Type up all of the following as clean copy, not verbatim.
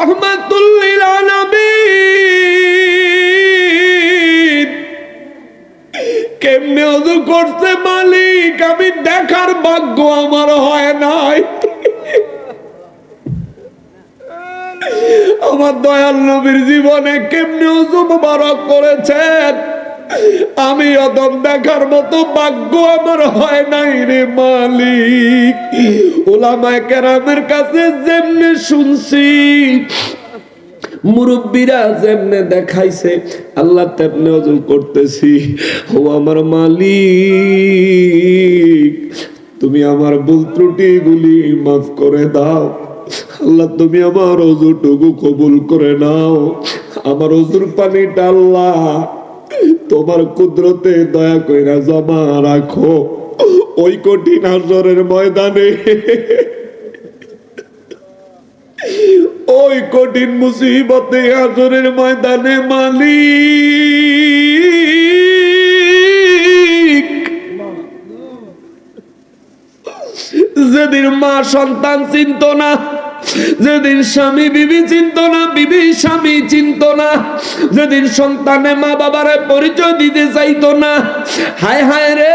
রহমাতুল লিল আলামিন। কেমনে ওযু করছে মালিক, আমি দেখার ভাগ্য আমার হয় নাই। আমার দয়াল নবীর জীবনে কেমনে ওযু মুবারক করেছেন, আমি অদম দেখার মতো ভাগ্য আমার হয় নাই রে মালিক। উলামায়ে কেরামের কাছে যেমনে শুনছি, মুরব্বীরা যেমনে দেখাইছে, আল্লাহ তেমনে ওযু করতেছি। ও আমার মালিক, তুমি আমার ভুল ত্রুটিগুলি মাফ করে দাও। আল্লাহ তুমি আমার ওযুটুকু কবুল করে নাও। আমার ওযুর পানিটা আল্লাহ তোমার কুদরতে দয়া কইরা জমা রাখো ওই কঠিন হাসরের ময়দানে, ওই কঠিন মুসিবতে হাসরের ময়দানে মালিক। যেদিন মা সন্তান চিনত না, যেদিন স্বামী বিবি চিনত না, বিবি স্বামী চিনত না, যেদিন সন্তানে মা বাবারে পরিচয় দিতে চাইতো না, হায় হায় রে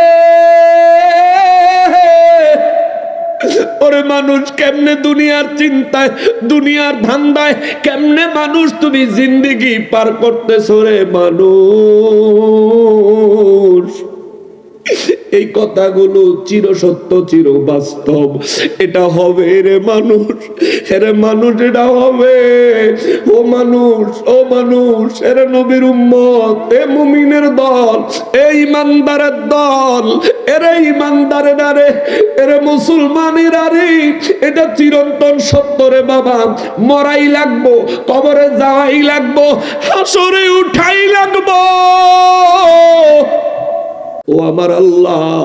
ওরে মানুষ কেমনে দুনিয়ার চিন্তায়, দুনিয়ার ধান্দায় কেমনে মানুষ তুমি জিন্দেগি পার করতেছ রে মানুষ। এই কথাগুলো চির সত্য, চির বাস্তব। এটা হবে রে মানুষ, রে মানুষ, এটা হবে। ও মানুষ, ও মানুষ, এরে নবীর উম্মত, এ মুমিনের দল, এ ইমানদারের দল, এরে ইমানদারের আরে, এরে মুসলমানের আরে, এটা চিরন্তন সত্য রে বাবা। মরাই লাগবো, কবরে যাওয়াই লাগবো, হাসরে উঠাই লাগবো। ও আমার আল্লাহ,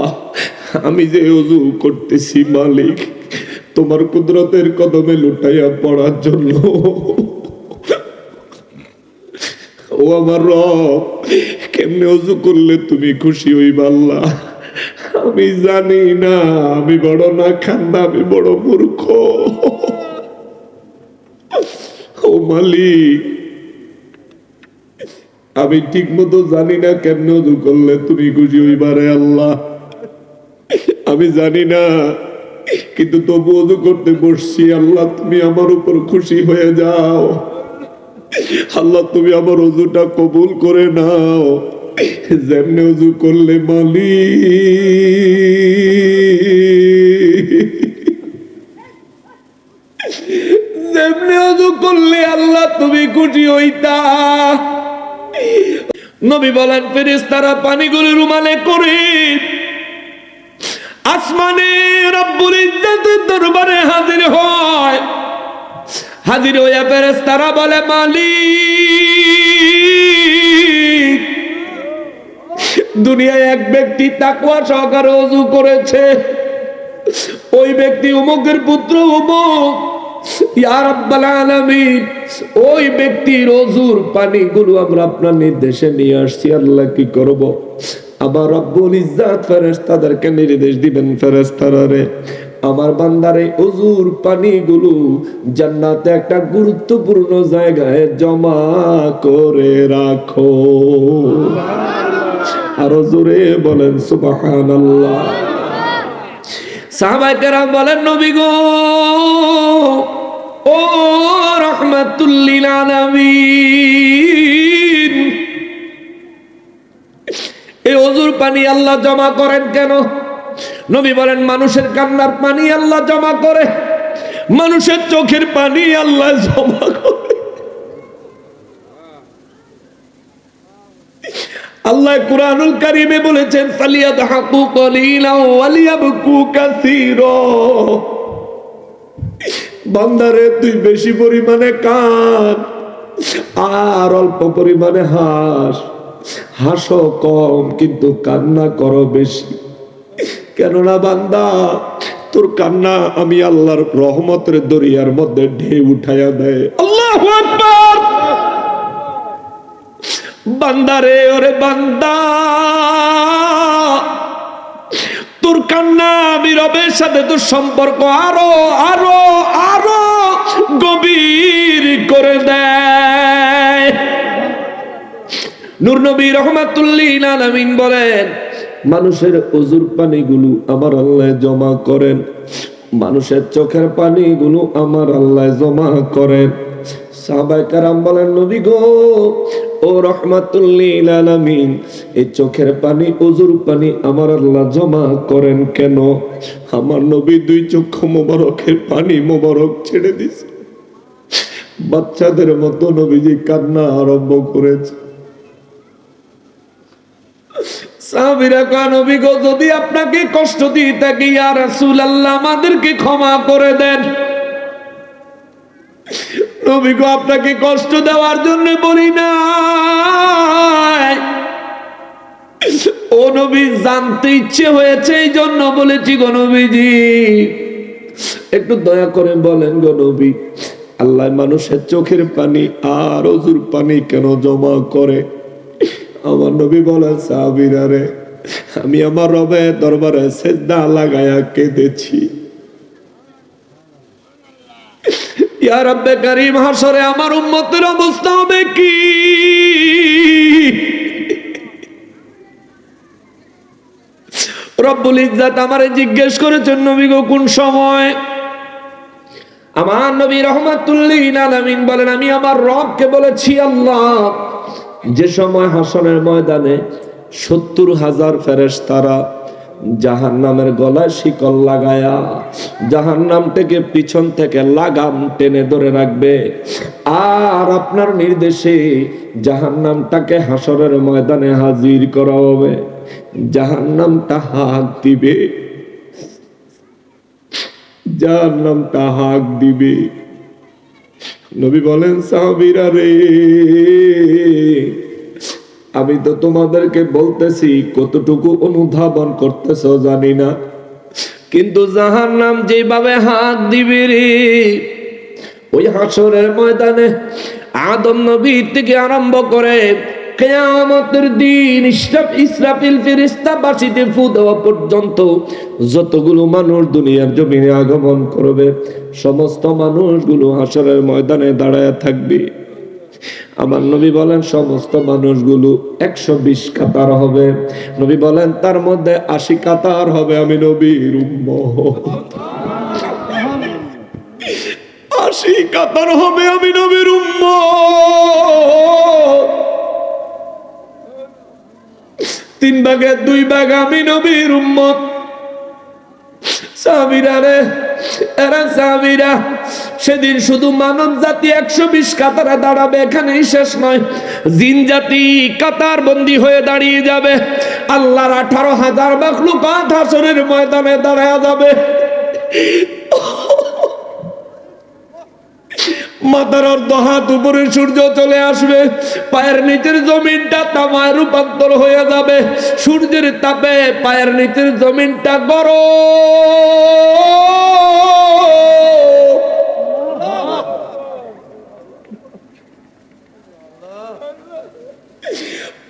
আমি যে ওযু করতেছি মালিক তোমার কুদরতের কদমে লুটাইয়া পড়ার জন্য। ও আমার রব, কেমনে ওযু করলে তুমি খুশি হইবা আল্লাহ আমি জানি না। আমি বড় না খান্দা, আমি বড় মূর্খ। ও মালিক, আমি ঠিক মতো জানি না কেমনে ওযু করলে তুমি খুশি হইবারে আল্লাহ, আমি জানি না, কিন্তু তবু ওযু করতে বসছি। আল্লাহ তুমি আমার উপর খুশি হয়ে যাও। আল্লাহ তুমি আমার ওযুটা কবুল করে নাও। যেমনে ওযু করলে মালিক, যেমনে ওযু করলে আল্লাহ তুমি খুশি হইতা। নবী বলেন ফেরেশতারা পানিগুলো রুমালে করে আসমানে রব্বুল ইজ্জতের দরবারে হাজির হয়। হাজির হইয়া ফেরেশতারা বলে মালিক, দুনিয়ায় এক ব্যক্তি তাকওয়া সহকারে ওযু করেছে, ওই ব্যক্তি অমুকের পুত্র অমুক। ইয়া রাব্বাল আলামিন, ওই ব্যক্তির ওযুর পানিগুলো আমরা আপনার নির্দেশে নিয়ে আসছি। আল্লাহ কি করব? আবার রব্বুল ইজ্জত ফেরেশতাদেরকে নির্দেশ দিবেন, ফেরেশতারা রে আমার বান্দারে ওযুর পানিগুলো জান্নাতে একটা গুরুত্বপূর্ণ জায়গায় জমা করে রাখো। আর জোরে বলেন সুবহানাল্লাহ। সাহাবায়ে কেরাম বলেন নবী গো, ও রাহমাতুল লিল আলামিন, এই ওযুর পানি আল্লাহ জমা করেন কেন? নবী বলেন মানুষের কান্নার পানি আল্লাহ জমা করে, মানুষের চোখের পানি আল্লাহ জমা করে। আল্লাহ কুরআনুল কারীমে বলেছেন ফালিয়াদহাকু কলিলাও ওয়ালিয়াবকু কাসীরা। বান্দারে তুই বেশি পরিমাণে কাঁদ আর অল্প পরিমাণে হাস। হাসো কম কিন্তু কান্না করো বেশি। কেননা বান্দা তোর কান্না আমি আল্লাহর রহমতের দরিয়ার মধ্যে ঢেউ উঠাইয়া দেয়। আল্লাহু আকবার। বান্দারে, ওরে বান্দা, তোর কান্না আমি রবের সাথে তোর সম্পর্ক আরো আরো আরো গভীর নূর নবী রাহমাতুল লিল আলামিন বলেন, মানুষের ওযুর পানিগুলো আমার আল্লাহ জমা করেন, মানুষের চোখের পানিগুলো আমার আল্লাহ জমা করেন। সাহাবায়ে কেরাম বলেন, নবী গো, ও রাহমাতুল লিল আলামিন, এই চোখের পানি, ওযুর পানি আমার আল্লাহ জমা করেন কেন? আমার নবী দুই চক্ষু মোবারকের পানি মোবারক ছেড়ে দিয়েছে। বাচ্চাদের মতো নবীজি কান্না আরম্ভ করেছে। সাহাবীরা কয়, নবী গো, যদি আপনাকে কষ্ট দিয়ে থাকি ইয়া রাসূলুল্লাহ, আমাদেরকে ক্ষমা করে দেন। নবী গো, আপনাকে কষ্ট দেওয়ার জন্য বলি না, ও নবী, জানতে ইচ্ছে হয়েছে এই জন্য বলেছি গো নবীজি। একটু দয়া করে বলেন গো নবী, আল্লাহ মানুষের চোখের পানি আর ওযুর পানি কেন জমা করে? আমার নবী বলেন, সাহাবীরা রে, আমি আমার রবের দরবারে সিজদা লাগায়া কেঁদেছি। ইয়া রব্বে কারীম, হাসরে আমার উম্মতের অবস্থা হবে কি? রব্বুল ইজ্জাত আমারে জিজ্ঞেস করেছেন, নবী গো, কোন সময়? আমার নবী রাহমাতুল লিল আলামিন বলেন, আমি আমার রবকে বলেছি, আল্লাহ, যে সময় হাসরের ময়দানে ৭০,০০০ ফেরেশতারা জাহান্নামের গলায় শিকল লাগায়া জাহান্নামটাকে পিছন থেকে লাগাম টেনে ধরে রাখবে, আর আপনার নির্দেশে জাহান্নামটাকে হাসরের ময়দানে হাজির করা হবে। জাহান্নামটা হাঁক দিবে, জাহান্নামটা হাঁক দিবে। নবী বলেন, সাহাবীরা রে, আমি তো তোমাদেরকে বলতেছি, কতটুকু অনুধাবন করতেছ জানি না, কিন্তু জাহান্নাম যেভাবে হাঁক দিবে রে, ওই হাসরের ময়দানে আদম নবী থেকে আরম্ভ করে কিয়ামতের দিন ইসরাফিল ফেরেশতা বাঁশিতে ফু দেওয়া পর্যন্ত যতগুলো মানুষ দুনিয়ার জমিনে আগমন করবে, সমস্ত মানুষগুলো হাসরের ময়দানে দাঁড়ায় থাকবে। আমার নবী বলেন, সমস্ত মানুষগুলো 120 কাতার হবে। নবী বলেন, তার মধ্যে 80 কাতার হবে আমি নবীর উম্মত। 80 কাতার হবে আমি নবীর উম্মত। 3 ভাগের 2 ভাগ আমি নবীর উম্মত। সাহাবীরা রে, এরা সাহাবীরা, সেদিন শুধু মানব জাতি 120 কাতারে দাঁড়াবে, এখানেই শেষ নয়, জিন জাতি কাতার বন্দী হয়ে দাঁড়িয়ে যাবে। আল্লাহর 18,000 মাখলুকাত হাসরের ময়দানে দাঁড়ায়া যাবে। মাথার অর্ধ হাত উপরে সূর্য চলে আসবে, পায়ের নিচের জমিনটা তামায় রূপান্তর হয়ে যাবে। সূর্যের তাপে পায়ের নিচের জমিনটা গরম।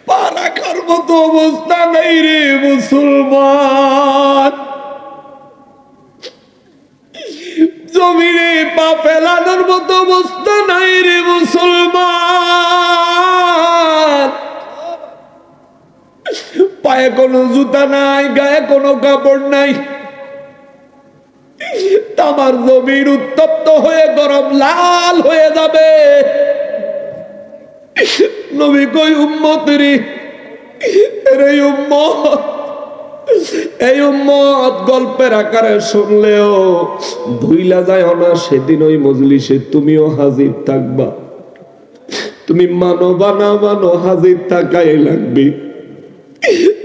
পা রাখার মতো অবস্থা নেই রে মুসলমান, জমিনে পা ফেলানোর মতো অবস্থা নাই রে মুসলমান। পায়ে কোনো জুতা নাই, গায়ে কোনো কাপড় নাই, তামার জমিন উত্তপ্ত হয়ে গরম লাল হয়ে যাবে। নবী কই, উম্মত রে, এই উম্মত, এই উম্মত গল্পের আকারে শুনলেও ভুইলা যায় না, সেদিন ওই মজলিসে তুমিও হাজির থাকবা। তুমি মানো বা না মানো, হাজির থাকাই লাগবে।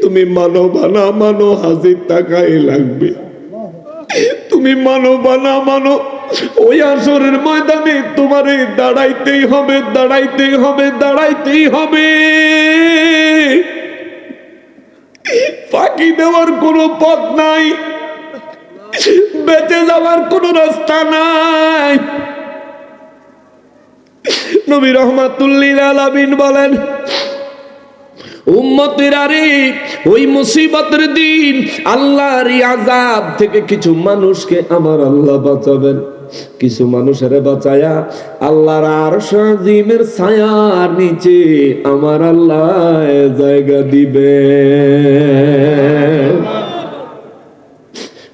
তুমি মানো বা না মানো, হাজির থাকাই লাগবে। তুমি মানো বা না মানো, ওই আসরের ময়দানে তোমারে দাঁড়াইতেই হবে, দাঁড়াইতেই হবে, দাঁড়াইতেই হবে। ফাঁকি দেওয়ার কোনো পথ নাই, বেঁচে যাওয়ার কোনো রাস্তা নাই। নবী রাহমাতুল লিল আলামিন বলেন, উম্মতেরা রে, ওই মুসিবতের দিন আল্লাহর আযাব থেকে কিছু মানুষকে আমার আল্লাহ বাঁচাবেন। কিছু মানুষের বাঁচায়া আল্লাহর আরশ আজিমের ছায়ার নিচে আমার আল্লাহ জায়গা দিবে।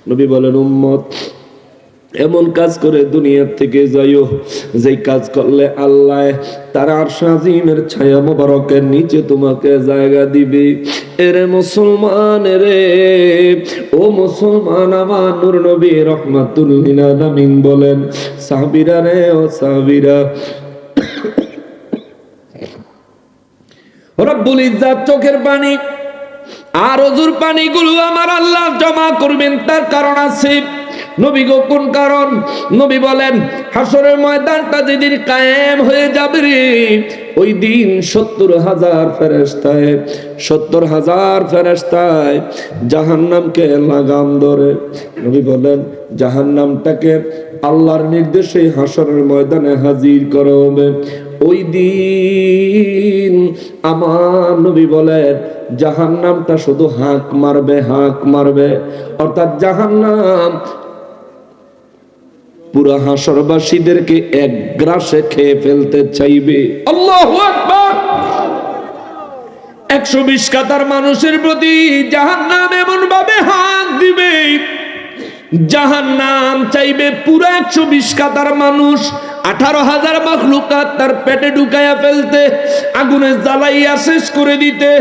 নবী বলেন, উম্মত এমন কাজ করে দুনিয়া থেকে যাইও যেই কাজ করলে আল্লাহ তার আরশ আজিমের ছায়া মোবারকের নিচে তোমাকে জায়গা দিবে। এরে মুসলমান রে, ও মুসলমান, আমার নূর নবী রাহমাতুল লিল আলামিন বলেন, সাহাবীরা রে, ও সাহাবীরা, রব্বুল ইজ্জাত চোখের পানি আর ওযুর পানিগুলো আমার আল্লাহ জমা করবেন, তার কারণ আছে। নবী গো, কোন কারণ? নবী বলেন, হাসরের ময়দানটা যেদিন কায়েম হয়ে যাবে রে, ওই দিন 70,000 ফেরেশতায় 70,000 ফেরেশতায় জাহান্নামকে লাগাম ধরে। নবী বলেন, জাহান্নামটাকে আল্লাহর নির্দেশে হাসরের ময়দানে হাজির করা হবে। ওই দিন আমার নবী বলেন, জাহান্নামটা শুধু হাঁক মারবে, হাঁক মারবে, অর্থাৎ জাহান্নাম পুরা হাসরবাসীদেরকে এক গ্রাসে খেয়ে ফেলতে চাইবে। আল্লাহু আকবার। 120 কাতার মানুষের প্রতি জাহান্নাম এমন ভাবে হাত দিবে, জাহান্নাম চাইবে পুরো 120 কাতার মানুষ 18,000 মাখলুকাত তার পেটে ঢুকাইয়া ফেলতে, আগুনে জ্বালাইয়া শেষ করে দিতে।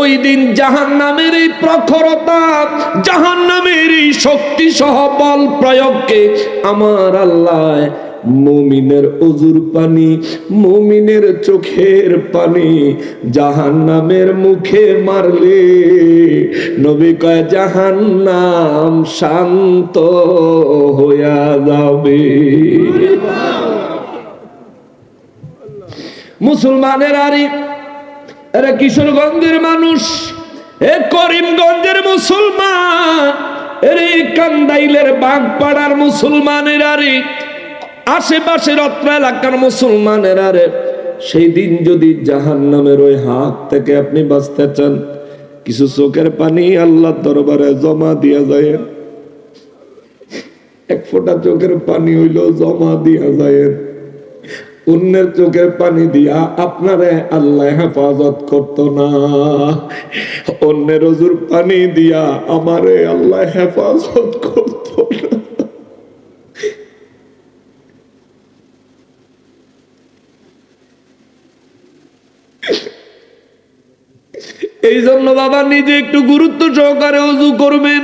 ওই দিন জাহান্নামের এই প্রখরতা, জাহান্নামের এই শক্তি সহ বল প্রয়োগকে আমার আল্লাহ মুমিনের ওযুর পানি, মুমিনের চোখের পানি জাহান্নামের মুখে মারলে নবী কয় জাহান্নাম শান্ত হইয়া যাবে। মুসলমানের আরি, এরা কিশোরগঞ্জের মানুষ, এ করিমগঞ্জের মুসলমান, এর কান্দাইলের বাগপাড়ার মুসলমানের আরি, আশেপাশের অত্র এলাকার মুসলমানের আরে, সেই দিন যদি জাহান্নামের ওই হাত থেকে আপনি বাঁচতে চান, কিছু চোখের পানি আল্লাহর দরবারে জমা দিয়া যায়। এক ফোঁটা চোখের পানি হইল জমা দিয়া যায়, অন্যের চোখের পানি দিয়া আপনারে আল্লাহ হেফাজত করতো না, অন্যের ওযুর পানি দিয়া আমারে আল্লাহ হেফাজত করতো না। এই জন্য বাবা নিজে একটু গুরুত্ব সহকারে ওযু করবেন।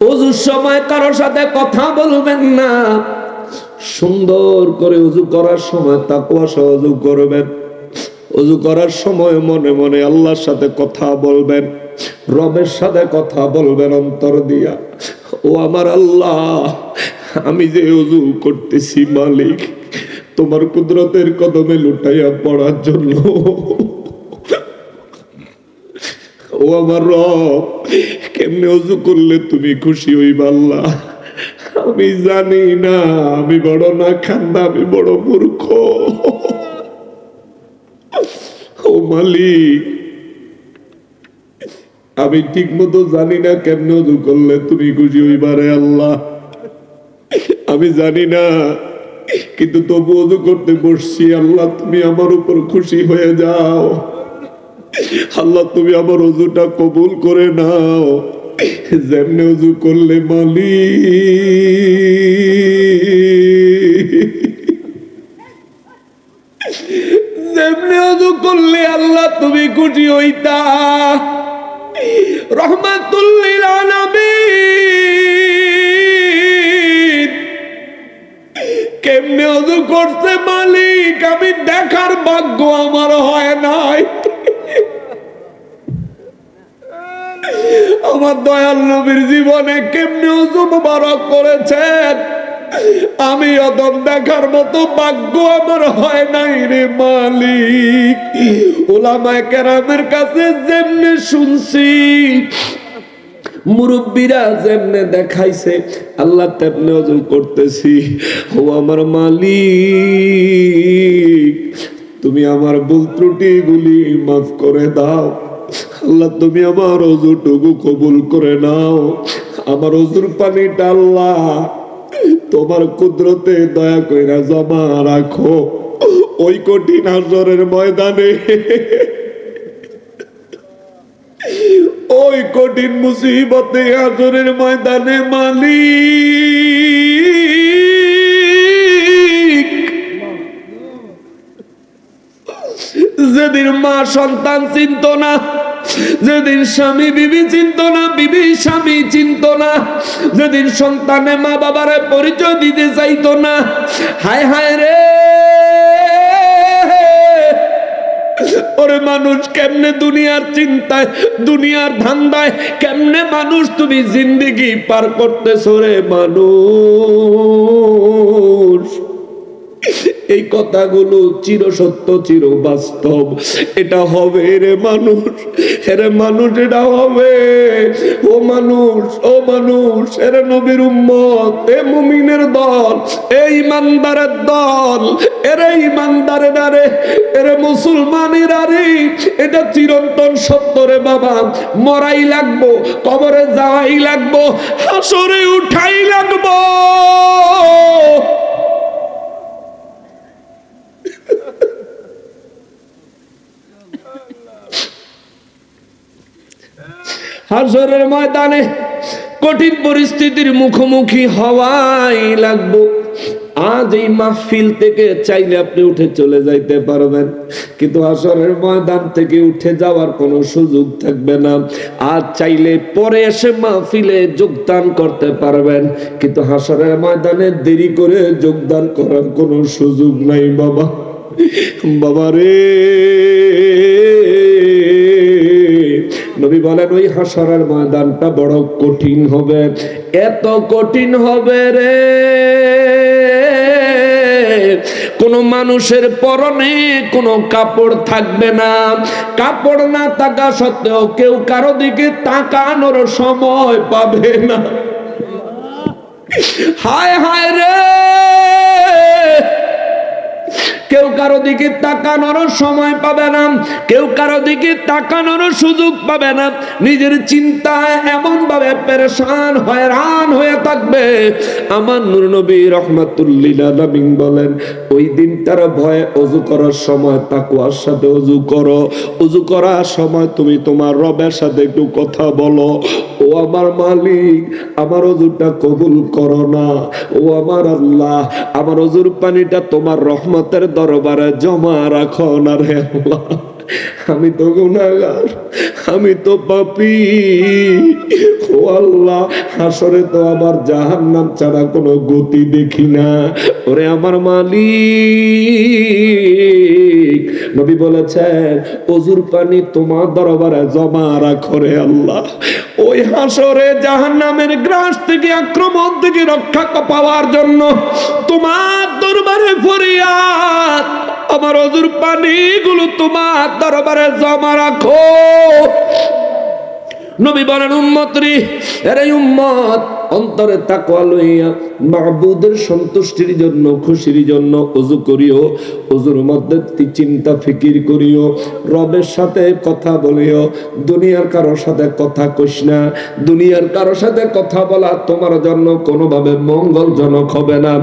ওযুর সময় কারোর সাথে কথা বলবেন না, সুন্দর করে ওযু করার সময় তাকওয়া সহ ওযু করবেন। ওযু করার সময় মনে মনে আল্লাহর সাথে কথা বলবেন, রবের সাথে কথা বলবেন অন্তর দিয়া। ও আমার আল্লাহ, আমি যে ওযু করতেছি মালিক, তোমার কুদরতের কদমে লুটাইয়া পড়ার জন্য। ও আমার রব, কেমনে ওযু করলে তুমি খুশি হইবা আল্লাহ আমি জানি না। আমি বড় না খান্দা, আমি বড় মূর্খ। ও মালিক, আমি ঠিক মতো জানি না কেমনে ওযু করলে তুমি খুশি হইবা রে আল্লাহ, আমি জানি না, কিন্তু তবু ওযু করতে বসছি। আল্লাহ তুমি আমার উপর খুশি হয়ে যাও, আল্লাহ তুমি আমার ওযুটা কবুল করে নাও। যেমনে ওযু করলে মালিক, যেমনে ওযু করলে আল্লাহ তুমি খুশি হইতা। রহমাতুল লিল আলামিন কেমনে ওযু করছে মালিক, আমি দেখার ভাগ্য আমার হয় নাই। আমার দয়াল নবীর জীবনে কেমনে ওযু মুবারক করেছেন, আমি অদম দেখার মতো ভাগ্য আমার হয় নাই রে মালিক। উলামায়ে কেরামের কাছে যেমনে শুনছি, মুরব্বীরা যেমনে দেখাইছে, আল্লাহ তেমনে ওযু করতেছি। ও আমার মালিক, তুমি আমার ভুল ত্রুটিগুলি মাফ করে দাও। আল্লাহ তুমি আমার ওযুটুকু কবুল করে নাও। আমার ওযুর পানিটা আল্লাহ তোমার কুদরতে দয়া কইরা জমা রাখো ওই কঠিন হাসরের ময়দানে, ওই কঠিন মুসিবতে হাসরের ময়দানে। মালিক, যেদিন মা সন্তান চিনত না, যেদিন স্বামী বিবি চিনত না, বিবি স্বামী চিনত না, যেদিন সন্তানে মা বাবারে পরিচয় দিতে চাইতো না, হায় হায় রে ওরে মানুষ, কেমনে দুনিয়ার চিন্তায় দুনিয়ার ধান্দায় কেমনে মানুষ তুমি জিন্দেগি পার করতেছো রে মানুষ। এই কথাগুলো চির সত্য চির বাস্তব, এটা হবে রে মানুষ, রে মানুষ, এটা হবে। ও মানুষ, ও মানুষ, এরে নবীর উম্মত, এ মুমিনের দল, এই ইমানদারের দল, এরে ইমানদারে নারে, এরে মুসলমানের আরে, এটা চিরন্তন সত্য রে বাবা। মরাই লাগবো, কবরে যাওয়াই লাগবো, হাসরে উঠাই লাগবো। হাসরের ময়দানে কঠিন পরিস্থিতির মুখোমুখি হওয়াই লাগবো। আজ এই মাহফিল থেকে চাইলে আপনি উঠে চলে যাইতে পারবেন, কিন্তু হাসরের ময়দান থেকে উঠে যাওয়ার কোনো সুযোগ থাকবে না। আজ চাইলে পরে এসে মাহফিলে যোগদান করতে পারবেন, কিন্তু হাসরের ময়দানে দেরি করে যোগদান করার কোনো সুযোগ নাই বাবা। বাবা রে, নবী বলেন ওই হাসরের ময়দানটা বড় কঠিন হবে, এত কঠিন হবে রে, কোন মানুষের পরনে কোনো কাপড় থাকবে না। কাপড় না থাকা সত্ত্বেও কেউ কারো দিকে তাকানোর সময় পাবে না। হায় হায় রে, কেউ কারো দিকে তাকানোর সময় পাবে না, কেউ কারো দিকে তাকানোর সুযোগ পাবে না। নিজের চিন্তায় এমন ভাবে পেরেশান হয়রান হয়ে থাকবে। আমার নূর নবী রাহমাতুল্লিল আলামিন বলেন ওই দিন তার ভয়ে ওযু করার সময় তাকওয়ার সাথে ওযু করো, ওযু করার সময় তুমি তোমার রবের সাথে একটু কথা বলো, ও আমার মালিক আমার ওযুটা কবুল করো না, ও আমার আল্লাহ আমার ওযুর পানিটা তোমার রহমতের দরবারে জমা রাখো না রে আল্লাহ। আমি তো গুনাহগার, আমি তো পাপী, ও আল্লাহ হাসরে তো আবার জাহান্নাম ছাড়া কোনো গতি দেখি না। ওরে আমার মালিক, নবী বলেছেন ওযুর পানি তোমার দরবারে জমা রাখো রে আল্লাহ। ওই হাসরে জাহান্নামের গ্রাস থেকে আক্রমণ থেকে রক্ষা পাওয়ার জন্য তোমার দরবারে ফরিয়াদ, আমার ওযুর পানিগুলো তোমার দরবারে জমা রাখো। নবী বলেন উম্মত রে, আরে উম্মত অন্তরে তাকওয়া লইয়া মাবুদের সন্তুষ্টির জন্য খুশির জন্য ওযু করিও, ওযুর মধ্যে চিন্তা ফিকির করিও, রবের সাথে কথা বলিও। দুনিয়ার কারোর সাথে কথা কইস না, দুনিয়ার কারোর সাথে কথা বলা তোমার জন্য কোনোভাবে মঙ্গলজনক হবে না,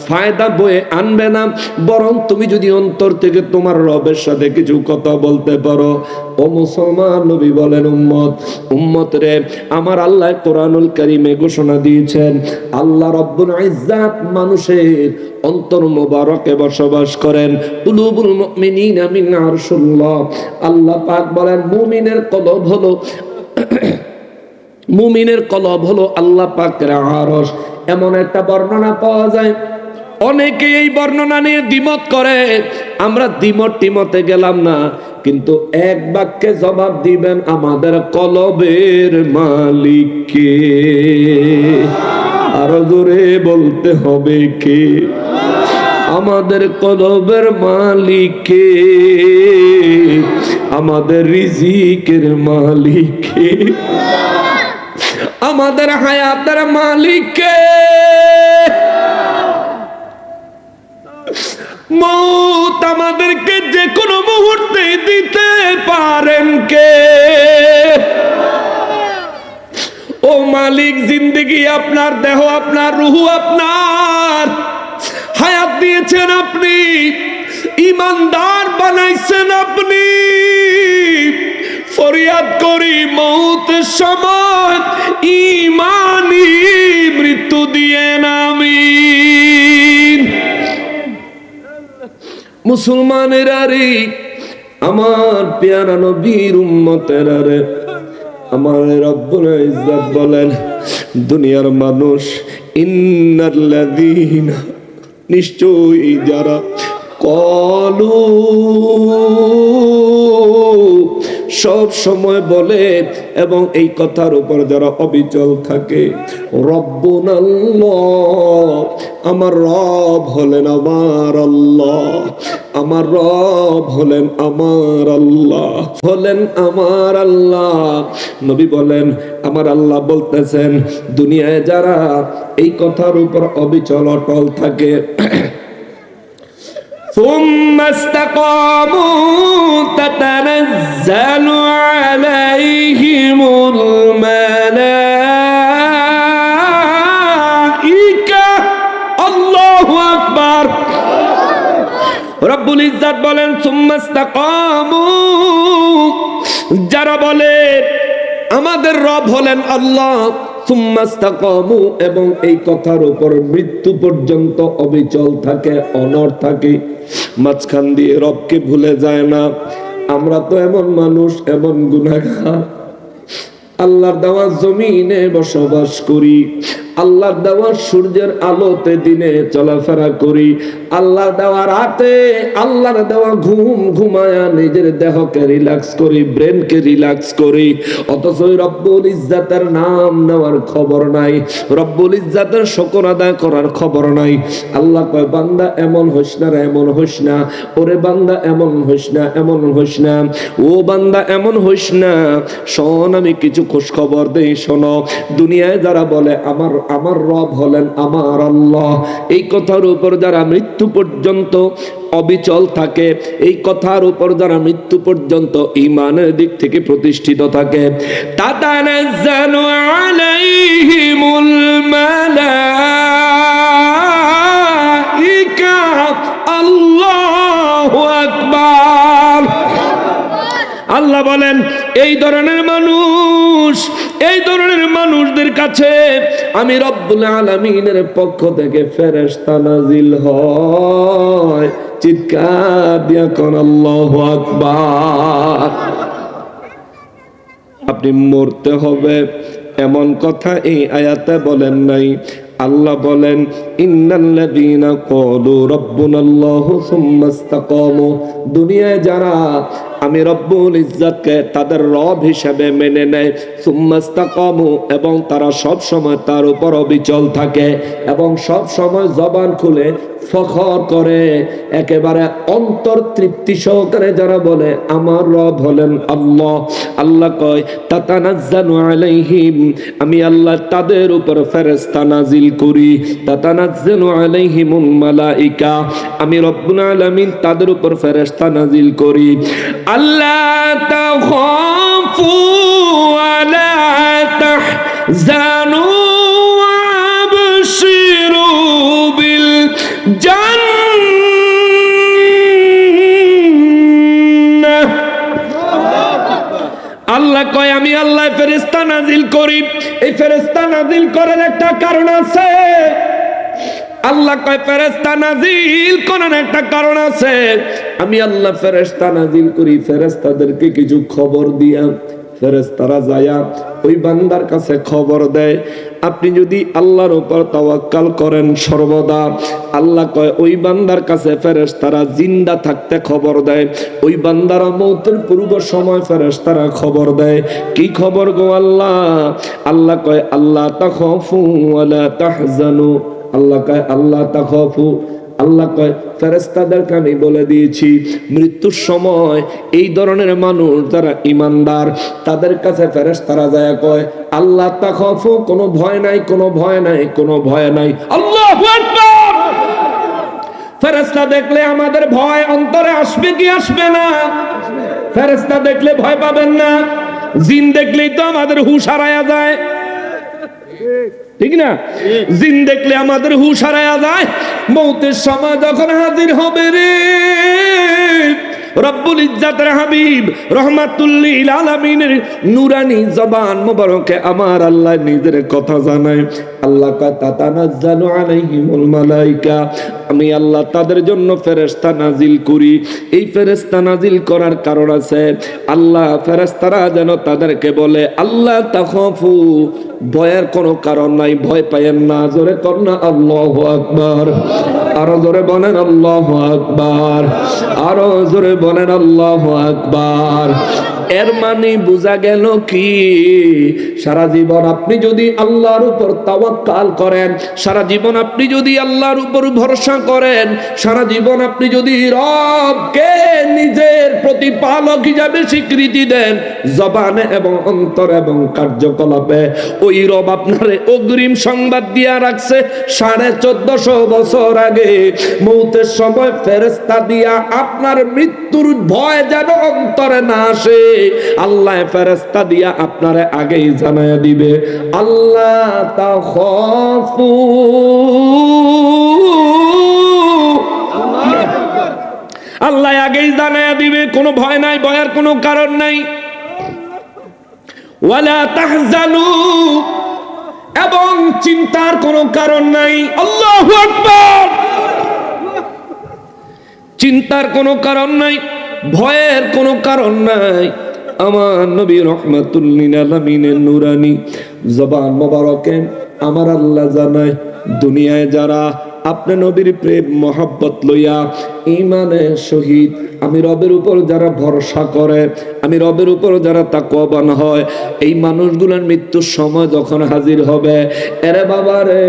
ফায়দা বয়ে আনবে না। বরং তুমি যদি অন্তর থেকে তোমার রবের সাথে কিছু কথা বলতে পারো। ও মুসলমান, নবী বলেন উম্মত, উম্মত রে, আমার আল্লাহ কোরআনুল কারীমে ঘোষণা দিয়েছেন আল্লাহ রব্বুল ইজ্জাত মানুষের অন্তর মোবারকে বসবাস করেন। কুলুবুল মুমিনিনা মিন আরশুল্লাহ, আল্লাহ পাক বলেন মুমিনের কলব হলো মুমিনের কলব হলো আল্লাহ পাকের আরশ। এমন একটা বর্ণনা পাওয়া যায়, অনেকে এই বর্ণনা নিয়ে দ্বিমত করে, আমরা দ্বিমত টিমতে গেলাম না, কিন্তু এক বাক্যে জবাব দিবেন আমাদের কলবের মালিক কে? আরো জোরে বলতে হবে কে? আমাদের কলবের মালিক কে? আমাদের রিজিকের মালিক কে? আমাদের হায়াতের মালিক কে? মৌত আমাদেরকে যে কোনো মুহূর্তে দিতে পারেন কে? ও মালিক, জিন্দেগি আপনার, দেহ আপনার, রুহু আপনার, দিয়েছেন আপনি, ইমানদার বানাইছেন আপনি। ফরিয়াদ করি মৌতের সময় ঈমানি মৃত্যু দিয়েন আমিন। মুসলমানেরা রে, আমার পেয়ারা নবীর উম্মতেরা রে, আমার রব্বুল ইজ্জত বলেন, দুনিয়ার মানুষ, ইন্নাল্লাযীনা, নিশ্চয়ই যারা, কলু, সব সময় বলে এবং এই কথার উপর যারা অবিচল থাকে, রব্বুনাল্লাহ, আমার রব হলেন আমার আল্লাহ, আমার রব হলেন আমার আল্লাহ, হলেন আমার আল্লাহ। নবী বলেন, আমার আল্লাহ বলতেছেন, দুনিয়ায় যারা এই কথার উপর অবিচল অটল থাকে, ثم استقاموا تتنزل عليهم الملائكة, الله أكبر। রব্বুল ইজ্জত বলেন, ثم استقاموا, যারা বলে আমাদের রব হলেন আল্লাহ, সুম্মাস্তাকামু, এবং এই কথার উপর মৃত্যু পর্যন্ত অবিচল থাকে, অনড় থাকে, মাঝখান দিয়ে রবকে ভুলে যায় না। আমরা তো এমন মানুষ, এমন গুনাহগার, আল্লাহর দেওয়া জমিনে বসবাস করি, আল্লাহর দেওয়া সূর্যের আলোতে দিনে চলাফেরা করি, আল্লাহর দেওয়া রাতে আল্লাহর দেওয়া ঘুম ঘুমায়া নিজের দেহকে রিল্যাক্স করি, ব্রেনকে রিল্যাক্স করি, অথচ রব্বুল ইজ্জাতের নাম নেওয়ার খবর নাই, রব্বুল ইজ্জাতের শুকর আদায় করার খবর নাই। আল্লাহ কয়, বান্দা এমন হইস না রে, এমন হইস না, ওরে বান্দা এমন হইস না, এমন হইস না, ও বান্দা এমন হইস না। শোন, আমি কিছু খোঁজ খবর দেই, শোনো। দুনিয়ায় যারা বলে আমার আমার রব হলেন আমার আল্লাহ, এই কথার উপর যারা মৃত্যু পর্যন্ত অবিচল থাকে, এই কথার উপর যারা মৃত্যু পর্যন্ত ঈমানের দিক থেকে প্রতিষ্ঠিত থাকে, তাতানাজ্জালু আলাইহিমুল মালাইকা, আল্লাহু আকবার। আল্লাহ বলেন, এই ধরনের মানুষ, এই ধরনের মানুষদের কাছে আমি রব্বুল আলামিনের পক্ষ থেকে ফেরেশতা নাজিল হয়। চিৎকার দিয়া কোন আল্লাহু আকবার। আপনি মরতে হবে এমন কথা এই আয়াতে বলেন নাই। আল্লাহ বলেন, ইন্নাল্লাযীনা ক্বালু রাব্বুনাল্লাহু সুম্মা ইসতাকামু, দুনিয়ায় যারা আমি রব্বুল ইজ্জতকে তাদের রব হিসেবে মেনে নেয়, সুম্মা ইসতাকামু, এবং তারা সব সময় তার উপর অবিচল থাকে এবং সব সময় জবান খুলে ফখর করে, একেবারে অন্তর তৃপ্তি সহকারে যারা বলে আমার রব হলেন আল্লাহ, আল্লাহ কয় তাতানাজ্জালু আলাইহিম, আমি আল্লাহ তাদের উপর ফেরেশতা নাজিল করি, তাতানাজ্জালু আলাইহিমুল মালাইকা, আমি রব্বুল আলামিন তাদের উপর ফেরেশতা নাজিল করি। আল্লাহ তাখাফু ওয়ালা তাহজানু ওয়াবশিরু বিল জান্নাহ। আল্লাহ কয়, আমি আল্লাহ ফেরেশতা নাজিল করি। এই ফেরেশতা নাজিল করার একটা কারণ আছে। আল্লাহ কয় ফেরেশতা নাজিল করার একটা কারণ আছে। আমি আল্লাহ ফেরেশতা নাজিল করি, ফেরেশতাদেরকে কিছু খবর দিয়া ফেরেশতারা যায়া ওই বান্দার কাছে খবর দেয়। আপনি যদি আল্লাহর উপর তাওয়াক্কাল করেন সর্বদা, আল্লাহ কয় ওই বান্দার কাছে ফেরেশতারা জিন্দা থাকতে খবর দেয়। ওই বান্দারা মৌতের পূর্ব সময় ফেরেশতারা খবর দেয়। কি খবর গো আল্লাহ? আল্লাহ কয় আল্লাহ তাখাফু ওয়ালা তাহজানু, আল্লাহ কয় আল্লাহ তাখাফু, আল্লাহ কয় ফেরেশতাদেরকে আমি বলে দিয়েছি মৃত্যুর সময় এই ধরনের মানুষ যারা ঈমানদার তাদের কাছে ফেরেশতারা যায় কয় আল্লাহ তাখাফু, কোনো ভয় নাই, কোনো ভয় নাই, কোনো ভয় নাই। আল্লাহু আকবার। ফেরেশতা দেখলে আমাদের ভয় অন্তরে আসবে কি আসবে না? ফেরেশতা দেখলে ভয় পাবেন না। জিন দেখলেই তো আমাদের হুঁশ হারায়া যায়। ঠিক না? জিন দেখলে আমাদের হুশ হারায়া যায়। মৌতের সময় যখন হাজির হবে রে, রব্বুল ইজ্জাতের হাবিব রহমাতুল লিল আলামিনের নূরানি জবান মোবারকে আমার আল্লাহ নিজের কথা জানায়। আল্লাহ কয় তাতানাজ্জালু আলাইহিমুল মালাইকা, আমি আল্লাহ তাদের জন্য ফেরেশতা নাজিল করি। এই ফেরেশতা নাজিল করার কারণ আছে, আল্লাহ ফেরেশতারা যেন তাদেরকে বলে আল্লাহ তাখাফু, ভয়ের কোনো কারণ নাই, ভয় পায়েন না। জোরে কর না আল্লাহু আকবার, আরো জোরে বলেন আল্লাহু আকবার, আরো জোরে বলেন আল্লাহু আকবার। এর মানে বোঝা গেল কি, সারা জীবন আপনি যদি আল্লাহর উপর তাওয়াক্কাল করেন, সারা জীবন আপনি যদি আল্লাহর উপর ভরসা করেন, সারা জীবন আপনি যদি রবকে নিজের প্রতিপালক হিসাবে স্বীকৃতি দেন জবানে এবং অন্তর এবং কার্যকলাপে, ওই রব আপনারে অগ্রিম সংবাদ দিয়া রাখছে 1450 বছর আগে মৌতের সময় ফেরেশতা দিয়া আপনার মৃত্যুর ভয় যেন অন্তরে না আসে, আল্লাহ ফেরেশতা দিয়া আপনারে আগেই জানায়া দিবে আল্লাহ তাখাফু, আল্লাহ আগেই জানায়া দিবে কোনো ভয় নাই, ভয়ের কোনো কারণ নাই। ওয়ালা তাহজানু, এবং চিন্তার কোনো কারণ নাই। আল্লাহু আকবার, চিন্তার কোনো কারণ নাই, ভয়ের কোনো কারণ নাই। আমার নবী রহমাতুল লিল আলামিনের নূরানি জবান মোবারকে আমার আল্লাহ জানায়, দুনিয়ায় যারা আপনার নবীর প্রেম মহব্বত লইয়া ঈমানের সহিত আমি রবের উপর যারা ভরসা করে, আমি রবের উপর যারা তাকওয়াবান হয়, এই মানুষগুলোর মৃত্যুর সময় যখন হাজির হবে, এরে বাবা রে,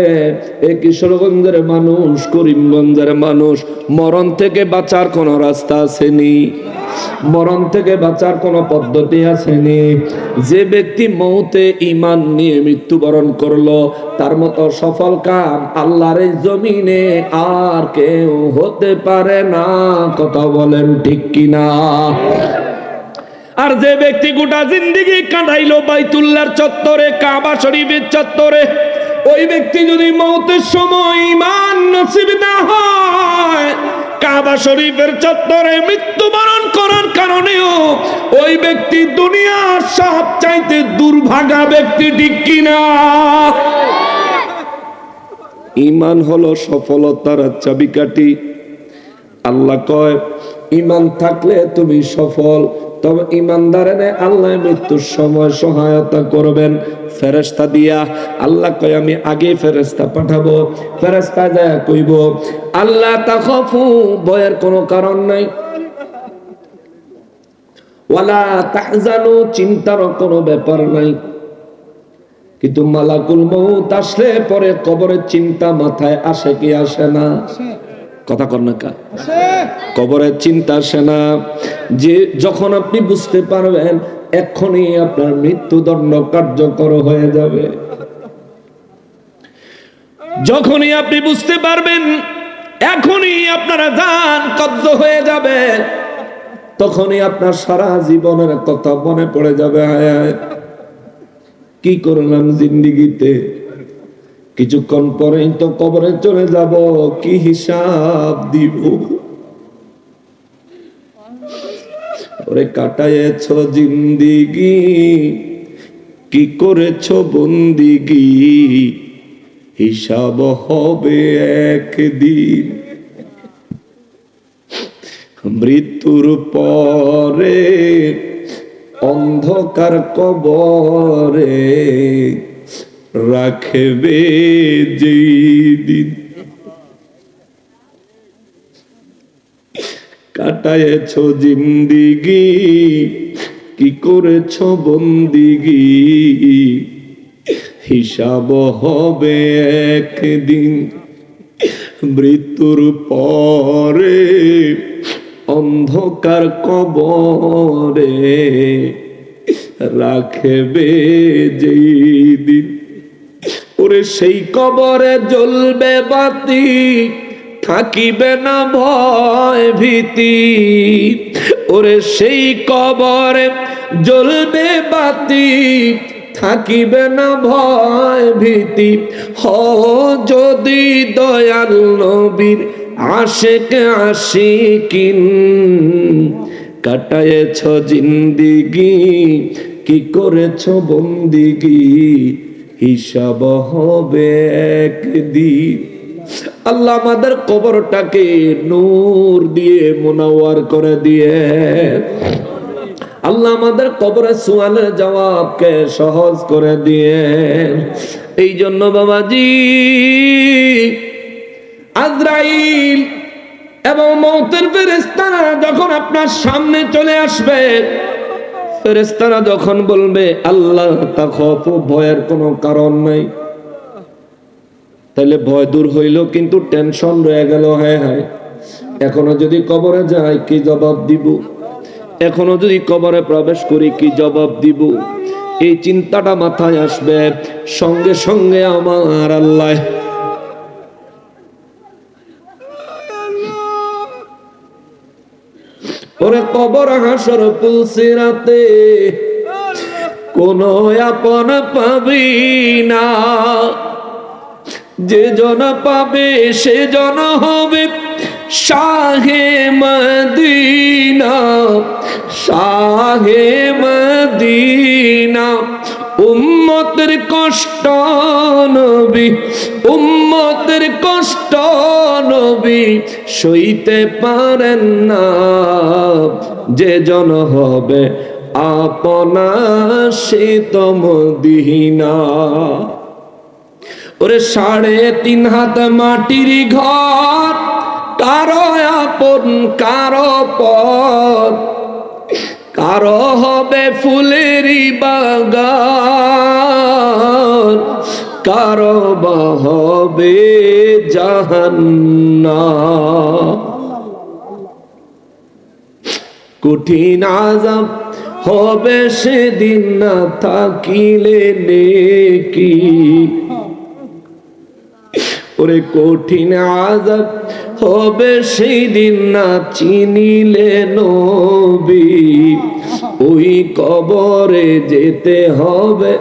এই কিশোরগঞ্জের মানুষ, করিমগঞ্জের মানুষ, মরণ থেকে বাঁচার কোনো রাস্তা আসেনি, মরণ থেকে বাঁচার কোনো পদ্ধতি আসেনি। যে ব্যক্তি মৌতে ঈমান নিয়ে মৃত্যুবরণ করলো, তার মতো সফল কাম আল্লাহর এই জমিনে আর কেউ হতে পারে না। কথা বলেন ঠিক কিনা? আর যে ব্যক্তি গোটা জিন্দেগি কাটাইলো বাইতুল্লাহর চত্বরে, কাবা শরীফের চত্বরে, ওই ব্যক্তি যদি মৌতের সময় ঈমান নসিব না হয়, কাবা শরীফের চত্বরে মৃত্যুবরণ করার কারণেও ওই ব্যক্তি দুনিয়ার সবচাইতে দুর্ভাগা ব্যক্তি, ঠিক কিনা? ঈমান হলো সফলতার চাবিকাঠি। আল্লাহ কয় ঈমান থাকলে তুমি সফল। তবে ঈমানদারে আল্লাহ মৃত্যুর সময় সহায়তা করবেন ফেরেশতা দিয়া। আল্লাহ কয় আমি আগে ফেরেশতা পাঠাবো, ফেরেশতা যায় কইব আল্লাহ তাখাফু, ভয়ের কোনো কারণ নাই, ওয়ালা তাহজানু, চিন্তারও কোনো ব্যাপার নাই। কিন্তু মালাকুল মউত আসলে পরে কবরের চিন্তা মাথায় আসে কি আসে না? কথা কর না কা? কবরের চিন্তা আসে না। যে যখন আপনি বুঝতে পারবেন এক্ষুনি আপনার মৃত্যুদণ্ড কার্যকর হয়ে যাবে, যখনই আপনি বুঝতে পারবেন এখনই আপনারা জান কব্জ হয়ে যাবে, তখনই আপনার সারা জীবনের কথা মনে পড়ে যাবে। হায় হায়, কি করলাম জিন্দেগিতে, কিছুক্ষণ পরেই তো কবরে চলে যাব, কি হিসাব দিব। ওরে কাটায়েছ জিন্দেগি, কি করেছ বন্দিগি, হিসাব হবে একদিন। মৃত্যুর পরে অন্ধকার কবরে রাখবে যেই দিন। কাটায়েছ জিন্দিগি, কি করেছ বন্দিগি, হিসাব হবে একদিন। মৃত্যুর পরে অন্ধকার কবরে রাখবে যেই দিন। ওরে সেই কবরে জ্বলবে বাতি, থাকিবে না ভয় ভীতি। ওরে সেই কবরে জ্বলবে বাতি, থাকিবে না ভয় ভীতি। যদি দয়াল নবীর আশেক আশিকিন, কাটায়েছ জিন্দিগি কি করেছ বন্দিগি, হিসাব হবে একদিন। আল্লাহ আমাদের কবরটাকে নূর দিয়ে মুনাওয়ার করে দিয়ে, আল্লাহ আমাদের কবরের সুয়ালের জবাবকে সহজ করে দিয়ে। এই জন্য বাবাজি আজরাইল এবং মওতের ফেরেশতারা যখন আপনার সামনে চলে আসবে, ফেরেশতারা যখন বলবে আল্লাহ তাখাফু, ভয়ের কোনো কারণ নাই, তাহলে ভয় দূর হইল কিন্তু টেনশন রয়ে গেল। হ্যাঁ হ্যাঁ, এখনো যদি কবরে যাই কি জবাব দিব, এখনো যদি কবরে প্রবেশ করি কি জবাব দিব, এই চিন্তাটা মাথায় আসবে। সঙ্গে সঙ্গে আমার আল্লাহ ওরে কবর হাসর পুলসিরাতে কোন আপন পাবি না, যে জন পাবে সে জন হবে শাহে মদিনা, শাহে মদিনা। উম্মতের কষ্ট নবী, উম্মতের কষ্ট নবী সইতে পারেন না, যে জন হবে আপনা সে তো মদিনা। ওরে 3.5 হাত মাটির ঘর, কারো আপন কারো পর, কারো হবে ফুলেরই বাগান, কারো বা হবে জাহান্নাম। কঠিন আযাব হবে সেদিন না থাকিলে নেকি, ওরে কঠিন আযাব হবে সেই দিন না চিনিলে নবী। ওই কবরে যেতে হবে,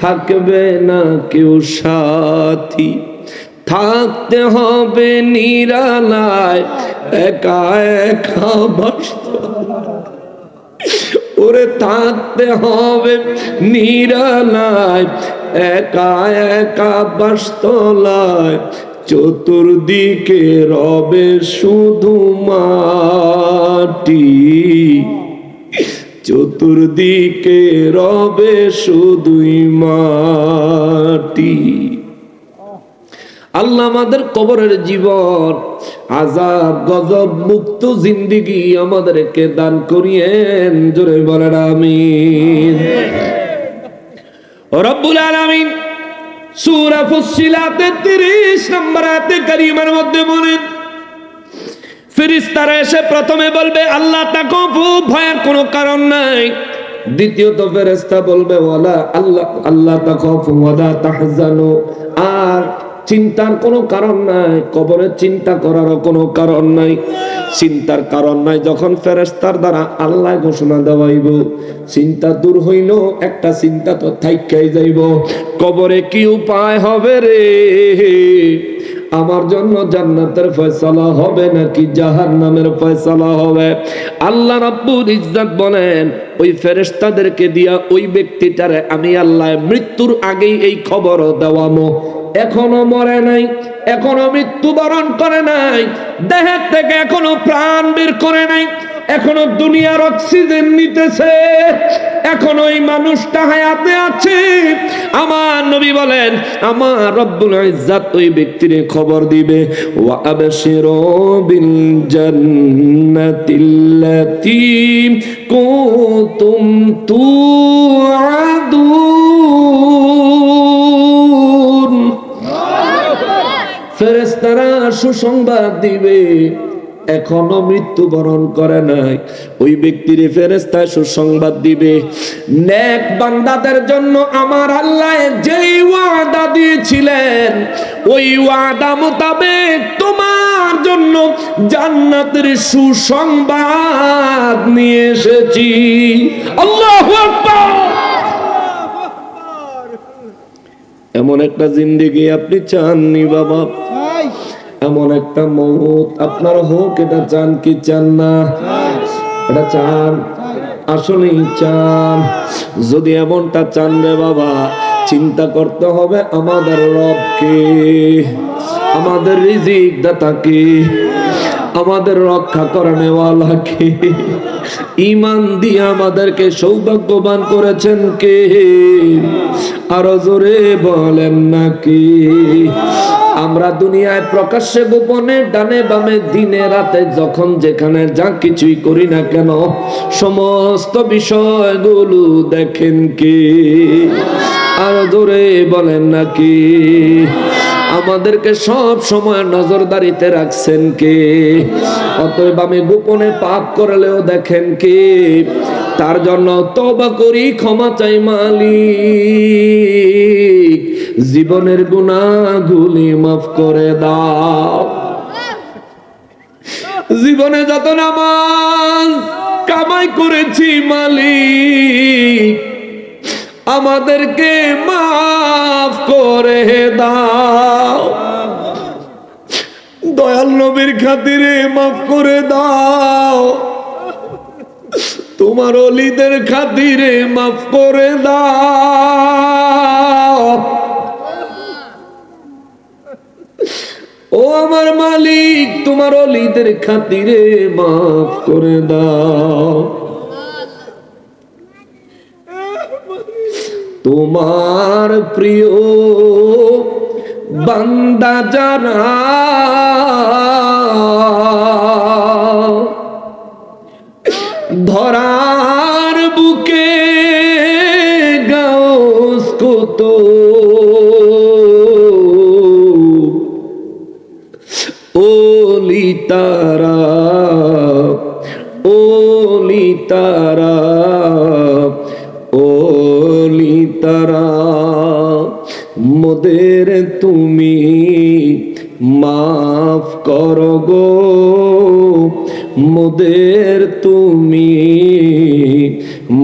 থাকবে না কেউ সাথী, থাকতে হবে নিরালায় একা একা বাসতে, ওরে থাকতে হবে নিরালায় একা একা বাসতলায়, চতুর্দিকে রবে শুধু মাটি, চতুর্দিকে রবে শুধুই মাটি। আল্লাহ আমাদের কবরের জীবন আযাব গজব মুক্ত জিন্দেগি আমাদেরকে দান করিয়েন, জোরে বলেন আমিন। রব্বুল আলামিন সূরা ফুসসিলাতের 30 নম্বর আয়াতে কারিমার মধ্যে বলেন, ফেরেশতারা এসে প্রথমে বলবে আল্লাহ তাকাফু, ভয়ের কোনো কারণ নাই। দ্বিতীয়ত ফেরেশতা বলবে ওয়ালা আল্লাহ আল্লাহ তাকাফু ওয়ালা তাহজানু, আর চিন্তার কোনো কারণ নাই, কবরে চিন্তা করারও কোনো কারণ নাই, চিন্তার কারণ নাই। যখন ফেরেশতার দ্বারা আল্লাহ ঘোষণা দেওয়াইব, চিন্তা দূর হইল, একটা চিন্তা তো থাইকাই যাইব, কবরে কি উপায় হবে রে, আমার জন্য জান্নাতের ফয়সালা হবে নাকি জাহান্নামের ফয়সালা হবে। আল্লাহ রাব্বুল ইজ্জত বলেন ওই ফেরেশতাদেরকে দিয়া ওই ব্যক্তিটারে আমি আল্লাহ মৃত্যুর আগেই এই খবর দেওয়ামো, এখনো মরে নাই, এখনো মৃত্যুবরণ করে নাই, দেহের থেকে এখনো প্রাণ বের করে নাই, এখনো দুনিয়ার অক্সিজেন নিতেছে, এখনো এই মানুষটা হায়াতে আছে। আমার নবী বলেন আমার রব্বুল ইজ্জত ওই ব্যক্তির খবর দিবে, ওয়া আবশিরু বিল জান্নাতিল্লাতী কুনতুম তুআদুন। ফেরেশতারা সুসংবাদ দিবে, এখনো মৃত্যুবরণ করে নাই ওই ব্যক্তির ফেরেশতা সুসংবাদ দিবে, নেক বান্দাদের জন্য আমার আল্লাহ যেই ওয়াদা দিয়েছিলেন ওই ওয়াদা মোতাবেক তোমার জন্য জান্নাতের সুসংবাদ নিয়ে এসেছি। আল্লাহু আকবার। এমন একটা জিন্দেগি আপনি চাননি বাবা, এমন একটা মৌত আপনার হোক, এটা চান কি চান না? এটা চান, আসলেই চান। যদি এমনটা চান রে বাবা, চিন্তা করতে হবে আমাদের রবকে, আমাদের রিজিক দাতাকে, আমাদের রক্ষা করানেওয়ালাকে। ঈমান দিয়ে আমাদেরকে সৌভাগ্যবান করেছেন কে? আরো জোরে বলেন নাকি? আমরা দুনিয়ায় প্রকাশ্যে গোপনে ডানে বামে দিনে রাতে যখন যেখানে যা কিছুই করি না কেন, সমস্ত বিষয়গুলো দেখেন কে? আরো জোরে বলেন নাকি? আমাদেরকে সব সময় নজরদারিতে রাখছেন কে? অতএব আমি গোপনে পাপ করলেও দেখেন কে? তার জন্য তওবা করি, ক্ষমা চাই মালিক, জীবনের গুনাহগুলি মাফ করে দাও। জীবনে যত নামাজ কামাই করেছি মালিক, আমাদেরকে মাফ করে দাও। দয়াল নবীর খাতিরে মাফ করে দাও, তোমার ওলিদের খাতিরে মাফ করে দাও। ও আমার মালিক, তোমার ওলিদের খাতিরে মাফ করে দাও। তোমার প্রিয় বান্দা যারা ধরার বুকে গাউস কত ওলি তারা, ওলি তারা, ওলি তারা, মোদের তুমি মাফ করো গো, মোদের তুমি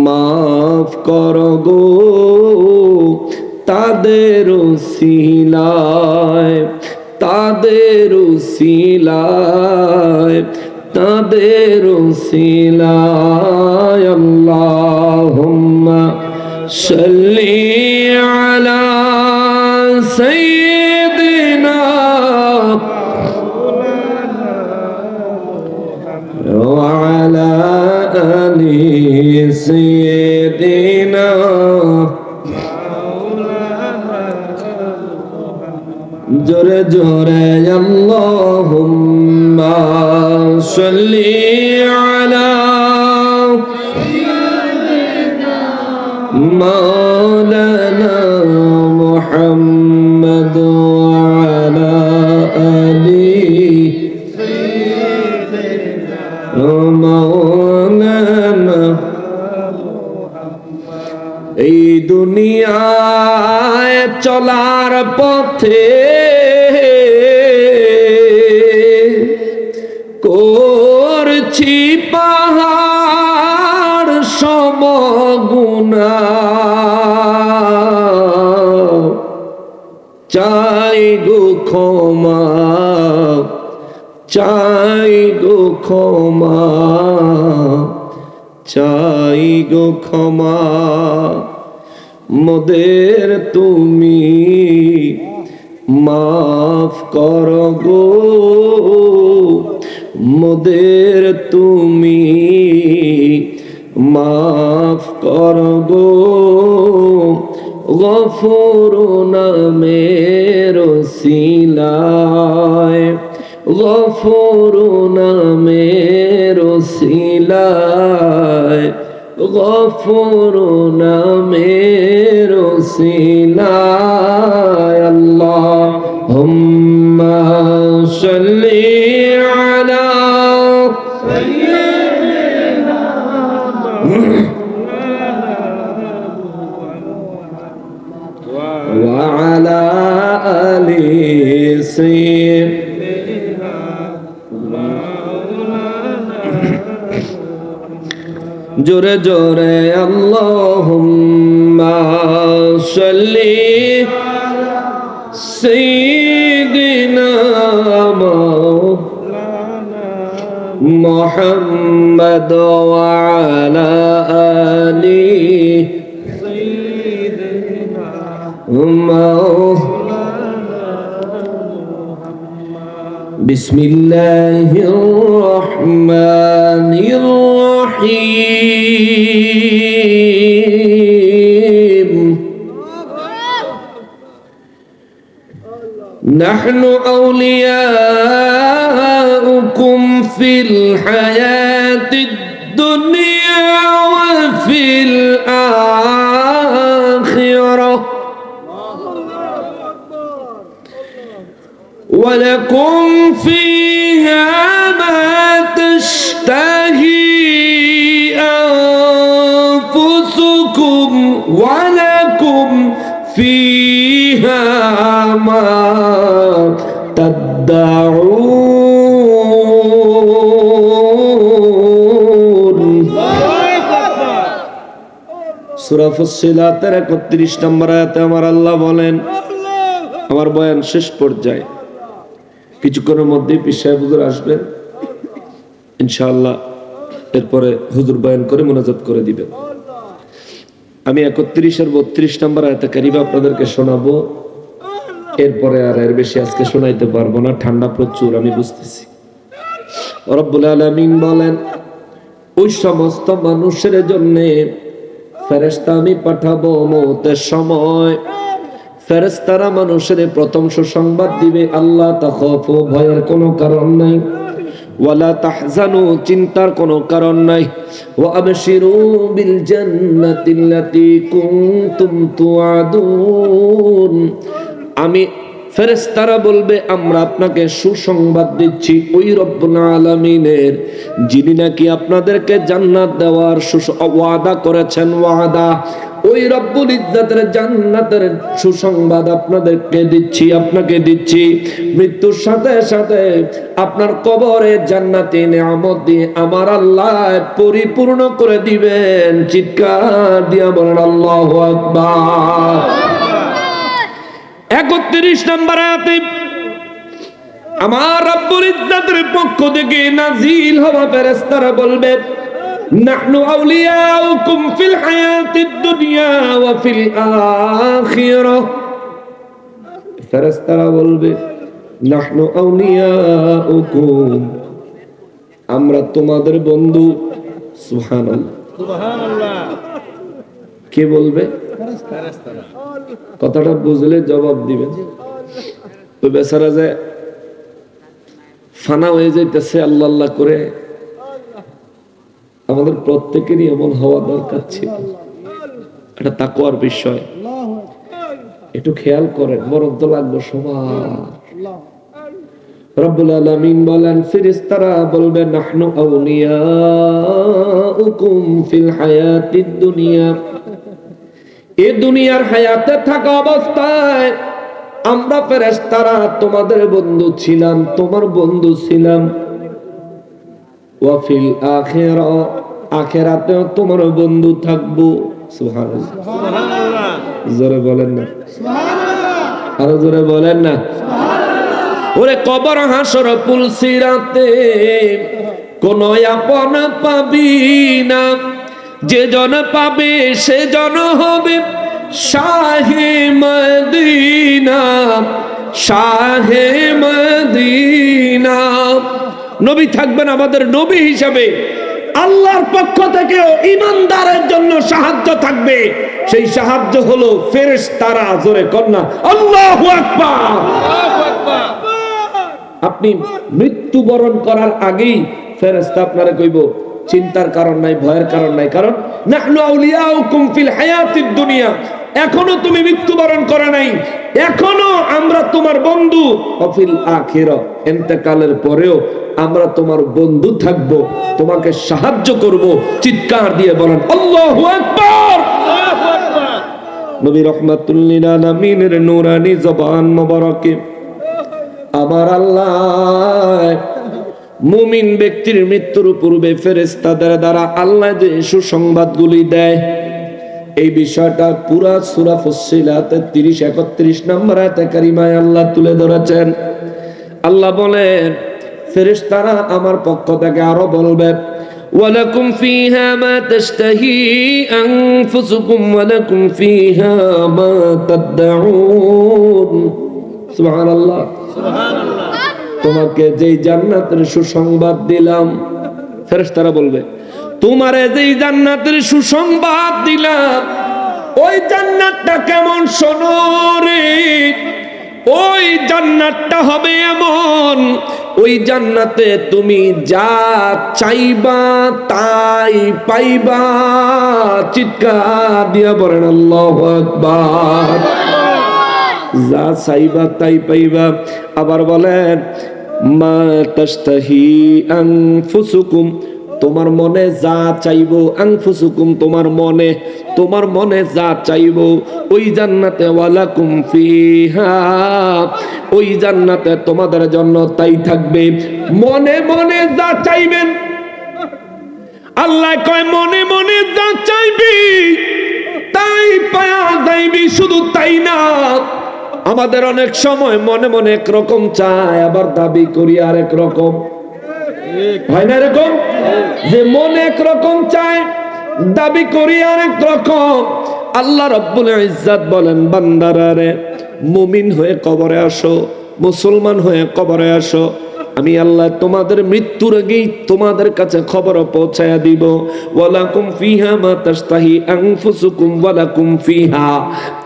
মাফ করো গো। তাদের উসিলায়, তাদের উসিলায়, তাদের উসিলায় আল্লাহুম্মা সাল্লি আলা সাইয়্যিদিনা ওয়া আলা আলি সাইয়্যিদিনা জোরে জোরে আল্লাহুম্মা সাল্লি আলা মাওলানা মুহাম্মদ ওয়া আলা আলি মাওলানা। এই দুনিয়ায় চলার পথে করছি পাহাড় সম গুনাহ, চাই গো ক্ষমা, চাই গো ক্ষমা, চাই গো ক্ষমা। মোদের তুমি মাফ করো গো, মোদের তুমি মাফ করো গো। গফুর নামের ওসিলায়, গফুর নামের ওসিলায়, গফুর নামের ওসিলায় আল্লাহুম্মা সাল্লি আলা সাইয়্যিদিনা ওয়া আলা আলি সাইয়্যিদিনা। জোরে জোরে আল্লাহুম্মা সাল্লি سيدنا محمد وعلى آله بسم الله الرحمن الرحيم نحن أولياؤكم في الحياة الدنيا وفي الآخرة ولكم فيها ما تشتهي أنفسكم ولكم فيها ما تدعون সূরা ফুসসিলাতের ৩১ নম্বর আয়াতে আমার আল্লাহ বলেন, আমার বয়ান শেষ পর্যায়ে কিছুক্ষণের মধ্যেই পীর সাহেব হুজুর আসবেন ইনশাআল্লাহ। এরপরে হুজুর বয়ান করে মুনাজাত করে দিবেন। আমি ৩১ আর ৩২ নম্বর আয়াতে কারিমা আপনাদেরকে শোনাবো। এরপরে আর এর বেশি আজকে শোনাইতে পারবো না, ঠান্ডা প্রচুর আমি বুঝতেছি। রব্বুল আলামিন বলেন, ওই সমস্ত মানুষের জন্য ফেরেশতা আমি পাঠাবো মওতের সময়। ফেরেশতারা মানুষের প্রথম সুসংবাদ দিবে, আল্লাহ তাখাফু, ভয়ের কোনো কারণ নাই, ওয়ালা তাহজানু, চিন্তার কোনো কারণ নাই, ওয়া আবশিরু বিল জান্নাতিল্লাতী কুনতুম তুআদুন। আমি ফেরেশতারা বলবে, আমরা আপনাকে সুসংবাদ দিচ্ছি ওই রব্বুল আলামিনের, যিনি নাকি আপনাদেরকে জান্নাত দেওয়ার ওয়াদা করেছেন। ওয়াদা, ওই রব্বুল ইজ্জতের জান্নাতের সুসংবাদ আপনাদেরকে দিচ্ছি, আপনাকে দিচ্ছি। মৃত্যুর সাথে সাথে আপনার কবরে জান্নাতি নিয়ামত দিয়ে আমার আল্লাহ পরিপূর্ণ করে দিবেন। চিৎকার দিয়া বলেন আল্লাহু আকবার। ৩১ নম্বর আয়াতে আমার রব্বুল ইজ্জতের পক্ষ থেকে নাজিল হওয়া ফেরেশতারা বলবে, নাহনু আউলিয়াউকুম ফিল হায়াতিদ দুনিয়া ওয়া ফিল আখিরাহ। ফেরেশতারা বলবে, নাহনু আউলিয়াউকুম, আমরা তোমাদের বন্ধু। সুবহানাল্লাহ, সুবহানাল্লাহ। কে বলবে? ফেরেশতারা। কথাটা বুঝলে জবাব দিবেন। ওই বেচারা যে ফানা হয়ে যাইতেছে আল্লাহ আল্লাহ করে, আমাদের প্রত্যেকেরই এমন হওয়া দরকার ছিল। এটা তাকওয়ার বিষয়, একটু খেয়াল করেন, বরং তো লাগবে সবার। রব্বুল আলামিন বলেন, ফেরেশতারা বলবে, নাহনু আউলিয়াউকুম ফিল হায়াতিদ দুনিয়া, এই দুনিয়ার হায়াতে থাকা অবস্থায় আমরা ফেরেশতারা তোমাদের বন্ধু ছিলাম, তোমার বন্ধু ছিলাম। ওয়া ফিল আখিরা, আখিরাতেও তোমার বন্ধু থাকবো। সুবহানাল্লাহ, সুবহানাল্লাহ। জোরে বলেন না সুবহানাল্লাহ, আরো জোরে বলেন না সুবহানাল্লাহ। ওরে কবর হাসর পুলসিরাতে কোন আপন পাবি না, যে জন পাবে সে জন হবে শাহে মদিনা, শাহে মদিনা। নবী থাকবেন আমাদের নবী হিসাবে, আল্লাহর পক্ষ থেকেও ঈমানদারের জন্য সাহায্য থাকবে। সেই সাহায্য হলো ফেরেশতারা। জোরে কন্যা আল্লাহু আকবার, আল্লাহু আকবার। আপনি মৃত্যুবরণ করার আগেই ফেরেশতা আপনারে কইব, চিন্তার কারণ নাই, ভয়ের কারণ নাই, কারণ নাহনু আউলিয়াউকুম ফিল হায়াতিদ দুনিয়া, এখনো তুমি মৃত্যুবরণ করে নাই, এখনো আমরা তোমার বন্ধু। ফিল আখিরা, ইন্তেকালের পরেও আমরা তোমার বন্ধু থাকব, তোমাকে সাহায্য করব। চিৎকার দিয়ে বলেন আল্লাহু আকবার, আল্লাহু আকবার। নবী রাহমাতুল লিল আলামিনের নূরানি জবান মোবারকে আমার আল্লাহ মুমিন ব্যক্তির মৃত্যুর পূর্বে ফেরেশতাদের দ্বারা আল্লাহ যে সুসংবাদগুলি দেয়, এই বিষয়টা পুরা সূরা ফুসসিলাতে 30-31 নম্বর আয়াতে কারিমায় আল্লাহ তুলে ধরেছেন। আল্লাহ বলেন ফেরেশতারা আমার পক্ষ থেকে আরো বলবে ওয়ালাকুম ফিহা মা তাশতাহি আনফুসুকুম ওয়ালাকুম ফিহা মা তাদউন। সুবহানাল্লাহ, সুবহানাল্লাহ। তোমাকে যেই জান্নাতের সুসংবাদ দিলাম, ফেরেশতারা বলবে তোমারে যেই জান্নাতের সুসংবাদ দিলাম ওই জান্নাতটা কেমন শোনো রে। ওই জান্নাতটা হবে এমন, ওই জান্নাতে তুমি যা চাইবা তাই পাইবা। চিৎকার দিয়া বলেন আল্লাহু আকবার। যা চাইবা তাই পাইবা। আবার বলেন মা তাশতাহি আনফুসুকুম, তোমার মনে যা চাইবো, আনফুসুকুম তোমার মনে যা চাইবো ওই জান্নাতে ওয়ালাকুম ফিহা, ওই জান্নাতে তোমাদের জন্য তাই থাকবে। মনে মনে যা চাইবেন, আল্লাহ কয় মনে মনে যা চাইবি তাই পাওয়া যাইবি। শুধু তাই না, আমাদের অনেক সময় মনে মনে একরকম চায়, আবার দাবি করি আরেক রকম। হয় না এরকম যে মনে একরকম চায়, দাবি করি আরেক রকম। আল্লাহ রাব্বুল ইজ্জত বলেন বান্দারা রে, মুমিন হয়ে কবরে আসো, মুসলমান হয়ে কবরে আসো, আমি আল্লাহ তোমাদের মৃত্যুর আগেই তোমাদের কাছে খবর পৌঁছায়া দিব। ওয়ালাকুম ফিহা মা তাশতাহি আনফুসুকুম ওয়ালাকুম ফিহা,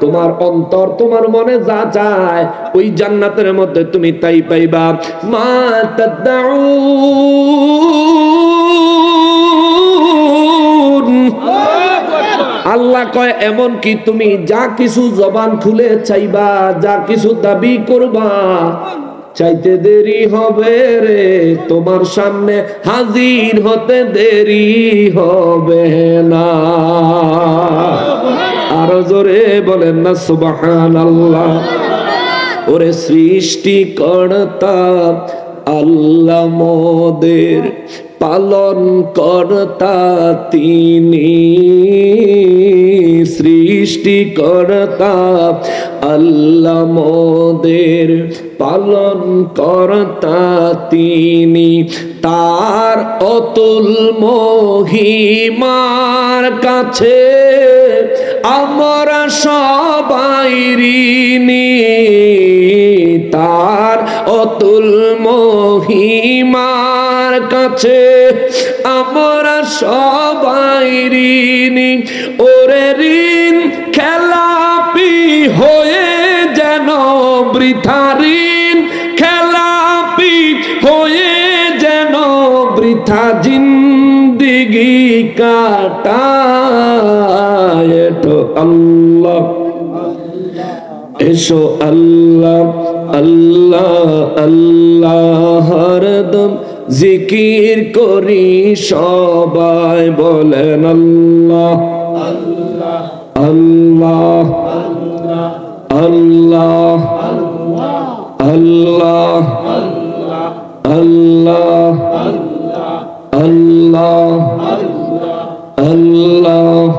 তোমার অন্তর তোমার মনে যা চায় ওই জান্নাতের মধ্যে তুমি তাই পাইবা। মা তাদউন, আল্লাহ কয় এমন কি তুমি যা কিছু জবান খুলে চাইবা, যা কিছু দাবি করবা, চাইতে দেরি হবে রে, তোমার সামনে হাজির হতে দেরি হবে না। আরো জোরে বলেন না সুবহানাল্লাহ। ওরে সৃষ্টিকর্তা আল্লাহ মোদের পালন কর্তা তিনি, সৃষ্টিকর্তা আল্লাহ মোদের পালন কর্তা তিনি। তার অতুল মহিমার কাছে আমরা সবাই ঋণী, তার অতুল মহিমার কাছে আমরা সবাই ঋণী। ওরে ঋণ খেলাপি হয়ে যেন বৃথা, ঋণ খেলাপি হয়ে যেন বৃথা জিন্দিগি কাটায়। এটো আল্লাহ, এসো আল্লাহ আল্লাহ আল্লাহ হরদম জিকির করি সবাই, বলেন আল্লাহ আল্লাহ আল্লাহ আল্লাহ আল্লাহ আল্লাহ আল্লাহ আল্লাহ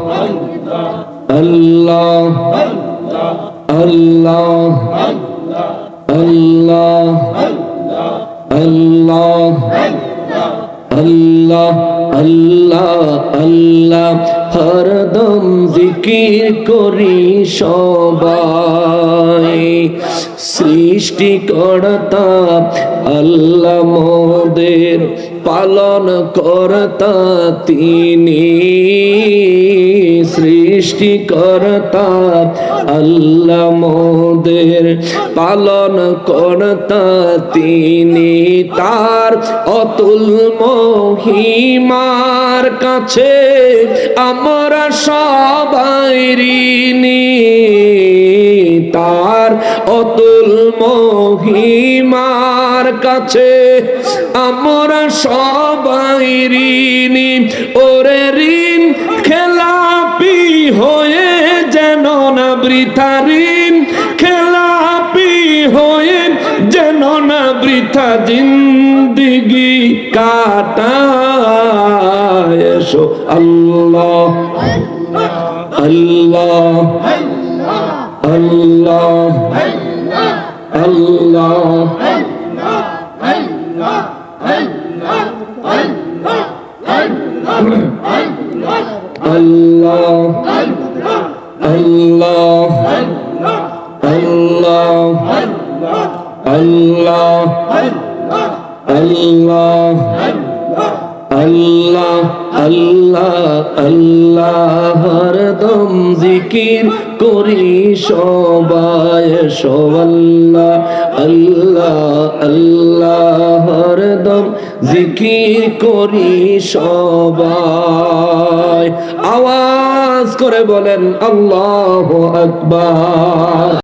আল্লাহ আল্লাহ আল্লাহ আল্লাহ আল্লাহ আল্লাহ হরদম জিকির করি সবাই। সৃষ্টিকর্তা আল্লাহ মোদের পালন কর্তা তিনি, সৃষ্টিকর্তা আল্লাহ মোদের পালন কর্তা তিনি। তার অতুল মহিমার কাছে আমরা সবাই ঋণী, তার অতুল মহিমার কাছে আমরা সবাই ঋণী। ওরে ঋণ খেলাপি হয়ে যেন না বৃথা, ঋণ খেলাপি হয়ে যেন না বৃথা জিন্দিগি কাটায়। এসো আল্লাহ আল্লাহ আল্লাহ আল্লাহ আল্লাহ আল্লাহ আল্লাহ আল্লাহ আল্লাহ আল্লাহ আল্লাহ আল্লাহ হরদম জিকির করি সবাই আল্লাহ আল্লাহ আল্লাহ হরদম জিকির করি সবাই আওয়াজ করে বলেন আল্লাহু আকবার।